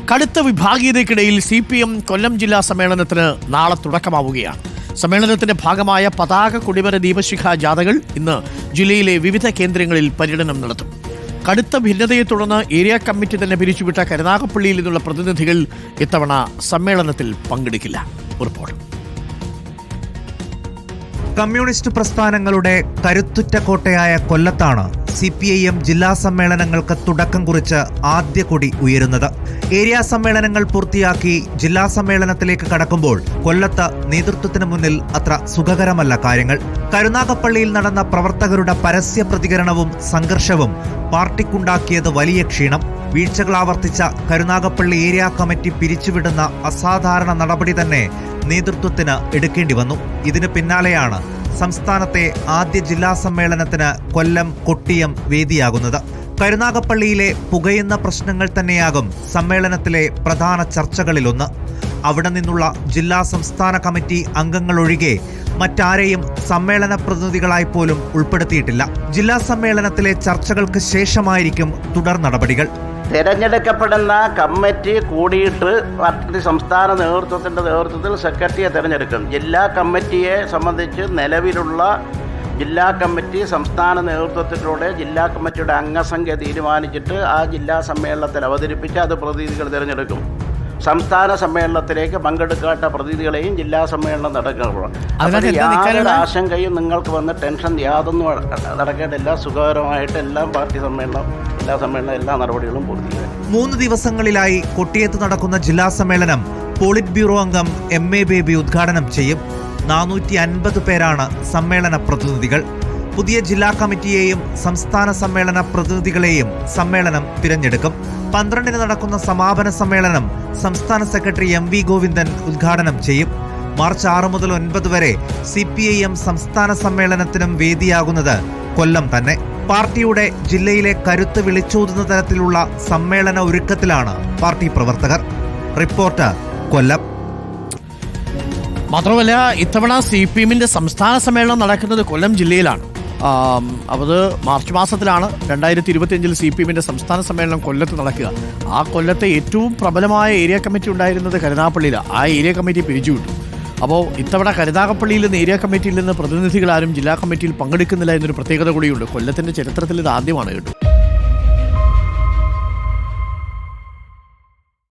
കടുത്ത വിഭാഗീയതയ്ക്കിടയിൽ CPM കൊല്ലം ജില്ലാ സമ്മേളനത്തിന് നാളെ തുടക്കമാവുകയാണ്. സമ്മേളനത്തിന്റെ ഭാഗമായ പതാക കൊടിമര ദീപശിഖ ജാഥകൾ ഇന്ന് ജില്ലയിലെ വിവിധ കേന്ദ്രങ്ങളിൽ പര്യടനം നടത്തും. കടുത്ത ഭിന്നതയെ തുടർന്ന് ഏരിയ കമ്മിറ്റി തന്നെ പിരിച്ചുവിട്ട കരുനാഗപ്പള്ളിയിൽ നിന്നുള്ള പ്രതിനിധികൾ ഇത്തവണ സമ്മേളനത്തിൽ പങ്കെടുക്കില്ല. റിപ്പോർട്ട്. കമ്മ്യൂണിസ്റ്റ് പ്രസ്ഥാനങ്ങളുടെ കരുത്തുറ്റ കോട്ടയായ കൊല്ലത്താണ് CPIM ജില്ലാ സമ്മേളനങ്ങൾക്ക് തുടക്കം കുറിച്ച് ആദ്യ കൊടി ഉയരുന്നത്. ഏരിയ സമ്മേളനങ്ങൾ പൂർത്തിയാക്കി ജില്ലാ സമ്മേളനത്തിലേക്ക് കടക്കുമ്പോൾ കൊല്ലത്ത് നേതൃത്വത്തിന് മുന്നിൽ അത്ര സുഖകരമല്ല കാര്യങ്ങൾ. കരുനാഗപ്പള്ളിയിൽ നടന്ന പ്രവർത്തകരുടെ പരസ്യ പ്രതികരണവും സംഘർഷവും പാർട്ടിക്കുണ്ടാക്കിയത് വലിയ ക്ഷീണം. വീഴ്ചകൾ ആവർത്തിച്ച കരുനാഗപ്പള്ളി ഏരിയ കമ്മിറ്റി പിരിച്ചുവിടുന്ന അസാധാരണ നടപടി തന്നെ നേതൃത്വത്തിന് എടുക്കേണ്ടി വന്നു. ഇതിന് പിന്നാലെയാണ് സംസ്ഥാനത്തെ ആദ്യ ജില്ലാ സമ്മേളനത്തിന് കൊല്ലം കൊട്ടിയം വേദിയാകുന്നത്. കരുനാഗപ്പള്ളിയിലെ പുകയുന്ന പ്രശ്നങ്ങൾ തന്നെയാകും സമ്മേളനത്തിലെ പ്രധാന ചർച്ചകളിലൊന്ന്. അവിടെ നിന്നുള്ള ജില്ലാ സംസ്ഥാന കമ്മിറ്റി അംഗങ്ങളൊഴികെ മറ്റാരെയും സമ്മേളന പ്രതിനിധികളായി പോലും ഉൾപ്പെടുത്തിയിട്ടില്ല. ജില്ലാ സമ്മേളനത്തിലെ ചർച്ചകൾക്ക് ശേഷമായിരിക്കും തുടർ നടപടികൾ. തിരഞ്ഞെടുക്കപ്പെടുന്ന കമ്മിറ്റി കൂടിയിട്ട് പാർട്ടി സംസ്ഥാന നേതൃത്വത്തിൽ സെക്രട്ടറിയെ തിരഞ്ഞെടുക്കും. ജില്ലാ കമ്മിറ്റിയെ സംബന്ധിച്ച് നിലവിലുള്ള ജില്ലാ കമ്മിറ്റി സംസ്ഥാന നേതൃത്വത്തിലൂടെ ജില്ലാ കമ്മിറ്റിയുടെ അംഗസംഖ്യ തീരുമാനിച്ചിട്ട് ആ ജില്ലാ സമ്മേളനത്തിൽ അവതരിപ്പിച്ച് അത് പ്രതിനിധികൾ തിരഞ്ഞെടുക്കും. സംസ്ഥാന സമ്മേളനത്തിലേക്ക് പങ്കെടുക്കാത്ത പ്രതിനിധികളെയും ജില്ലാ സമ്മേളനം നടക്കണം. യാതൊരു ആശങ്കയും നിങ്ങൾക്ക് വന്ന് ടെൻഷൻ യാതൊന്നും നടക്കേണ്ടില്ല. സുഖകരമായിട്ട് എല്ലാം പാർട്ടി സമ്മേളനം എല്ലാ നടപടികളും പൂർത്തിയായി. 3 ദിവസങ്ങളിലായി കൊട്ടിയത്ത് നടക്കുന്ന ജില്ലാ സമ്മേളനം പോളിറ്റ് ബ്യൂറോ അംഗം MA ബേബി ഉദ്ഘാടനം ചെയ്യും. 450 പേരാണ് സമ്മേളന പ്രതിനിധികൾ. പുതിയ ജില്ലാ കമ്മിറ്റിയെയും സംസ്ഥാന സമ്മേളന പ്രതിനിധികളെയും സമ്മേളനം തിരഞ്ഞെടുക്കും. 12-ന് നടക്കുന്ന സമാപന സമ്മേളനം സംസ്ഥാന സെക്രട്ടറി MV ഗോവിന്ദൻ ഉദ്ഘാടനം ചെയ്യും. മാർച്ച് 6 മുതൽ 9 വരെ CPIM സംസ്ഥാന സമ്മേളനത്തിനും വേദിയാകുന്നത് കൊല്ലം തന്നെ. പാർട്ടിയുടെ ജില്ലയിലെ കരുത്ത് വിളിച്ചോതുന്ന തരത്തിലുള്ള സമ്മേളന ഒരുക്കത്തിലാണ് പാർട്ടി പ്രവർത്തകർ. റിപ്പോർട്ട് കൊല്ലം. മാത്രമല്ല, ഇത്തവണ CPMന്റെ സംസ്ഥാന സമ്മേളനം നടക്കുന്നത് കൊല്ലം ജില്ലയിലാണ്. അത് മാർച്ച് മാസത്തിലാണ്. 2025 CPMന്റെ സംസ്ഥാന സമ്മേളനം കൊല്ലത്ത് നടക്കുക. ആ കൊല്ലത്തെ ഏറ്റവും പ്രബലമായ ഏരിയ കമ്മിറ്റി ഉണ്ടായിരുന്നത് കരുനാഗപ്പള്ളിയിലാണ്. ആ ഏരിയ കമ്മിറ്റി പിരിച്ചുവിട്ടു. അപ്പോൾ ഇത്തവണ കരുനാഗപ്പള്ളിയിൽ നിന്ന് ഏരിയ കമ്മിറ്റിയിൽ നിന്ന് പ്രതിനിധികളാരും ജില്ലാ കമ്മിറ്റിയിൽ പങ്കെടുക്കുന്നില്ല എന്നൊരു പ്രത്യേകത കൂടിയുണ്ട്. കൊല്ലത്തിൻ്റെ ചരിത്രത്തിൽ ഇത് ആദ്യമാണ് കേട്ടോ.